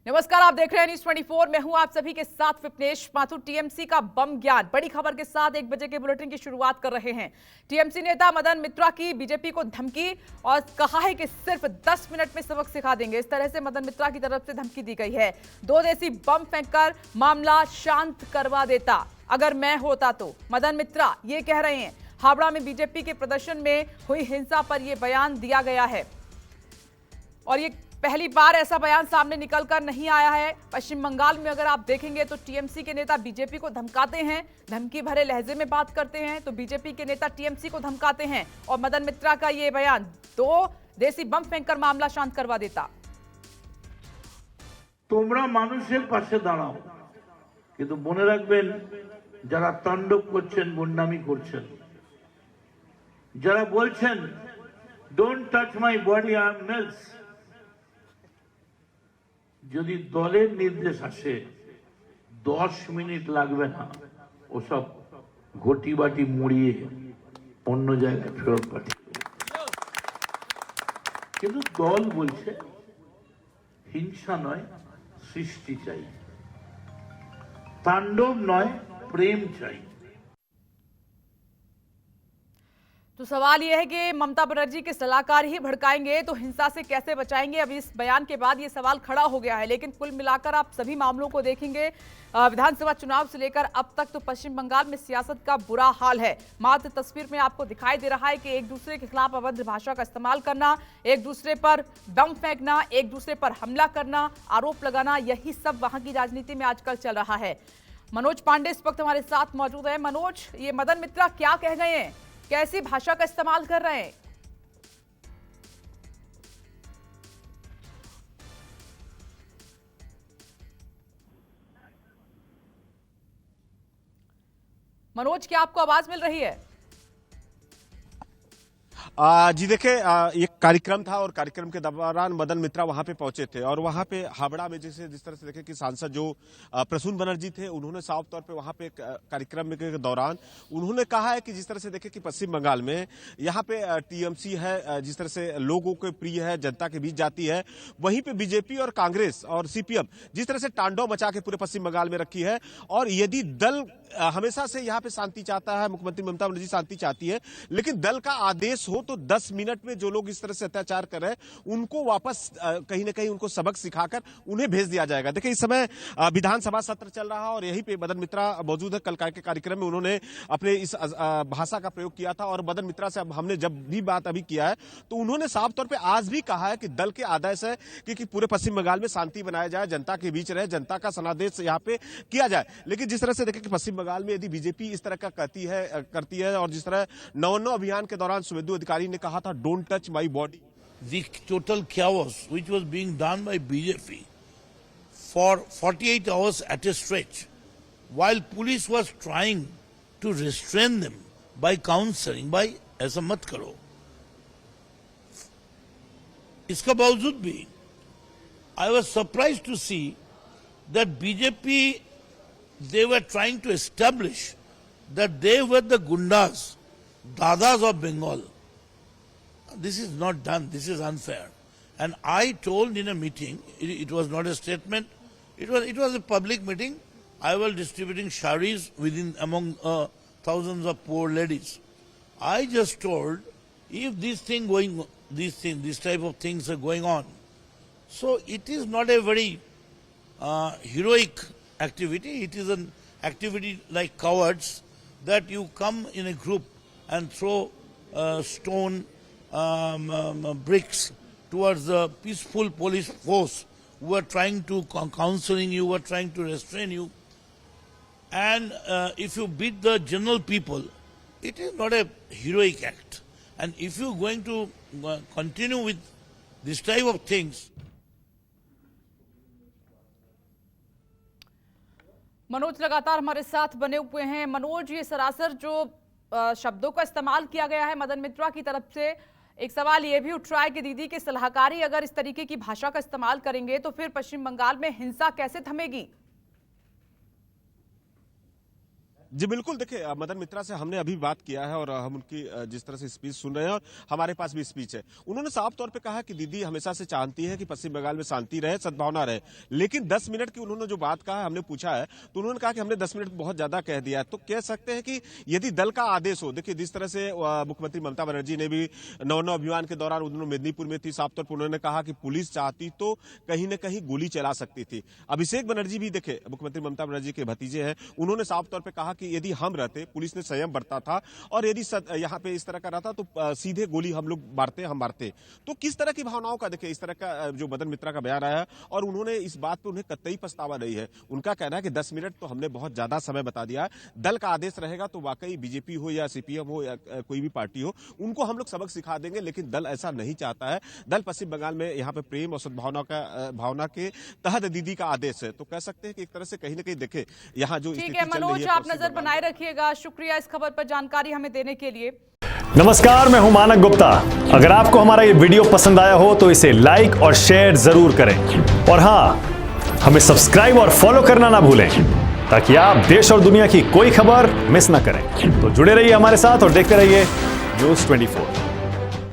नमस्कार, आप देख रहे हैं न्यूज़ 24। मैं हूं आप सभी के साथ विपनेश माथुर। टीएमसी का बम ज्ञान, बड़ी खबर के साथ 1 बजे के बुलेटिन की शुरुआत कर रहे हैं। टीएमसी नेता मदन मित्रा की बीजेपी को धमकी और कहा है कि सिर्फ 10 मिनट में सबक सिखा देंगे। इस तरह से मदन मित्रा की तरफ से धमकी दी गई है। 2 देसी बम फेंककर मामला शांत करवा देता अगर मैं होता तो, मदन मित्रा ये कह रहे हैं। हावड़ा में बीजेपी के प्रदर्शन में हुई हिंसा पर यह बयान दिया गया है और ये पहली बार ऐसा बयान सामने निकलकर नहीं आया है। पश्चिम बंगाल में अगर आप देखेंगे तो टीएमसी के नेता बीजेपी को धमकाते हैं, धमकी भरे लहजे में बात करते हैं, तो बीजेपी के नेता टीएमसी को धमकाते हैं। और मदन मित्रा का ये बयान 2 देसी बम फेंककर मामला शांत करवा देता। তোমরা মানুষের পাশে দাঁড়াও, কিন্তু মনে রাখবেন যারা তাণ্ডব করছেন, গুন্ডামি করছেন, যারা বলছেন don't touch my body I am nails, যদি দলের নির্দেশ আসে 10 মিনিট লাগবে না ওসব ঘটি বাটি মুড়িয়ে অন্য জায়গায় ফেরত পাঠিয়ে দেবে। কিন্তু দল বলছে হিংসা নয় সৃষ্টি চাই, তাণ্ডব নয় প্রেম চাই। तो सवाल यह है कि ममता बनर्जी के सलाहकार ही भड़काएंगे तो हिंसा से कैसे बचाएंगे। अब इस बयान के बाद यह सवाल खड़ा हो गया है। लेकिन कुल मिलाकर आप सभी मामलों को देखेंगे, विधानसभा चुनाव से लेकर अब तक तो पश्चिम बंगाल में सियासत का बुरा हाल है। मात्र तस्वीर में आपको दिखाई दे रहा है कि एक दूसरे के खिलाफ अभद्र भाषा का इस्तेमाल करना, एक दूसरे पर बम फेंकना, एक दूसरे पर हमला करना, आरोप लगाना, यही सब वहां की राजनीति में आजकल चल रहा है। मनोज पांडे इस वक्त हमारे साथ मौजूद है। मनोज, ये मदन मित्रा क्या कह गए हैं, कैसी भाषा का इस्तेमाल कर रहे हैं? मनोज, क्या आपको आवाज मिल रही है? जी देखिए, एक कार्यक्रम था और कार्यक्रम के दौरान मदन मित्रा वहां पे पहुंचे थे और वहां पे हावड़ा में जिस तरह से देखे कि सांसद जो प्रसून बनर्जी थे, उन्होंने साफ तौर पे वहां पे कार्यक्रम के दौरान उन्होंने कहा है कि जिस तरह से देखे कि पश्चिम बंगाल में यहाँ पे टीएमसी है, जिस तरह से लोगों के प्रिय है, जनता के बीच जाती है, वहीं पे बीजेपी और कांग्रेस और सीपीएम जिस तरह से तांडव मचा के पूरे पश्चिम बंगाल में रखी है। और यदि दल हमेशा से यहाँ पे शांति चाहता है, मुख्यमंत्री ममता बनर्जी शांति चाहती है, लेकिन दल का आदेश हो तो 10 मिनट में जो लोग इस तरह से अत्याचार कर रहे हैं उनको वापस कहीं ना कहीं उनको सबक सिखाकर उन्हें भेज दिया जाएगा। देखिए, इस समय विधानसभा सत्र चल रहा है और यहीं पे मदन मित्रा मौजूद है। कल के कार्यक्रम में उन्होंने अपने इस भाषा का प्रयोग किया था और मदन मित्रा से अब हमने जब भी बात अभी किया है तो उन्होंने साफ तौर पर आज भी कहा है कि दल के आदेश है कि पूरे पश्चिम बंगाल में शांति बनाया जाए, जनता के बीच रहे, जनता का सनादेश यहाँ पे किया जाए। लेकिन जिस तरह से देखें कि पश्चिम बंगाल में यदि बीजेपी इस तरह का करती है और जिस तरह 9-9 अभियान के दौरान शुभेंदु अधिकारी ने कहा था don't touch my body, The total chaos which was being done by BJP for 48 hours at a stretch, while police was trying to restrain them by counseling, by ऐसा मत करो, इसका बावजूद भी I was surprised to see that BJP, they were trying to establish that they were the gundas, dadas of Bengal. This is not done. This is unfair. And I told in a meeting, it was not a statement, it was a public meeting. I was distributing sharis among thousands of poor ladies. I just told, if this type of things are going on, so it is not a very heroic activity. It is an activity like cowards, that you come in a group and throw stone bricks towards the peaceful police force who are trying to counseling you, who are trying to restrain you. And if you beat the general people, it is not a heroic act. And if you are going to continue with this type of things, Manoj लगातार हमारे साथ बने हुए हैं। मनोज, ये सरासर जो शब्दों का इस्तेमाल किया गया है मदन मित्रा की तरफ से, एक सवाल ये भी उठ रहा है कि दीदी के सलाहकारी अगर इस तरीके की भाषा का इस्तेमाल करेंगे तो फिर पश्चिम बंगाल में हिंसा कैसे थमेगी? जी बिल्कुल, देखिए मदन मित्रा से हमने अभी बात किया है और हम उनकी जिस तरह से स्पीच सुन रहे हैं और हमारे पास भी स्पीच है। उन्होंने साफ तौर पे कहा कि दीदी हमेशा से चाहती है कि पश्चिम बंगाल में शांति रहे, सद्भावना रहे, लेकिन 10 मिनट की उन्होंने जो बात कहा है, हमने पूछा है तो उन्होंने कहा कि हमने 10 मिनट बहुत ज्यादा कह दिया है। तो कह सकते हैं कि यदि दल का आदेश हो, देखिए जिस तरह से मुख्यमंत्री ममता बनर्जी ने भी नौ अभियान के दौरान उन्होंने मेदिनीपुर में थी, साफ तौर पर उन्होंने कहा कि पुलिस चाहती तो कहीं न कहीं गोली चला सकती थी। अभिषेक बनर्जी भी देखे मुख्यमंत्री ममता बनर्जी के भतीजे हैं, उन्होंने साफ तौर पर कहा कि यदि हम रहते, पुलिस ने संयम बरता था और यदि यहाँ पे इस तरह का रहता तो सीधे गोली हम लोग मारते। तो किस तरह की भावनाओं का देखिए इस तरह का जो मदन मित्रा का बयान आया और उन्होंने इस बात पे उन्हें कतई पछतावा नहीं है। उनका कहना है कि 10 मिनट तो हमने बहुत ज्यादा समय बता दिया है, दल का आदेश रहेगा तो वाकई बीजेपी हो या सीपीएम हो या कोई भी पार्टी हो, उनको हम लोग सबक सिखा देंगे, लेकिन दल ऐसा नहीं चाहता है। दल पश्चिम बंगाल में यहाँ पे प्रेम और सद्भावना भावना के तहत दीदी का आदेश है। तो कह सकते हैं कि एक तरह से कहीं ना कहीं देखे यहाँ जो ठीक है मनोज, आप नजर बनाए रखिएगा। शुक्रिया इस खबर पर जानकारी हमें देने के लिए। नमस्कार, मैं हूं मानक गुप्ता। अगर आपको हमारा ये वीडियो पसंद आया हो तो इसे लाइक और शेयर जरूर करें और हां, हमें सब्सक्राइब और फॉलो करना ना भूलें ताकि आप देश और दुनिया की कोई खबर मिस ना करें। तो जुड़े रहिए हमारे साथ और देखते रहिए न्यूज़ 24।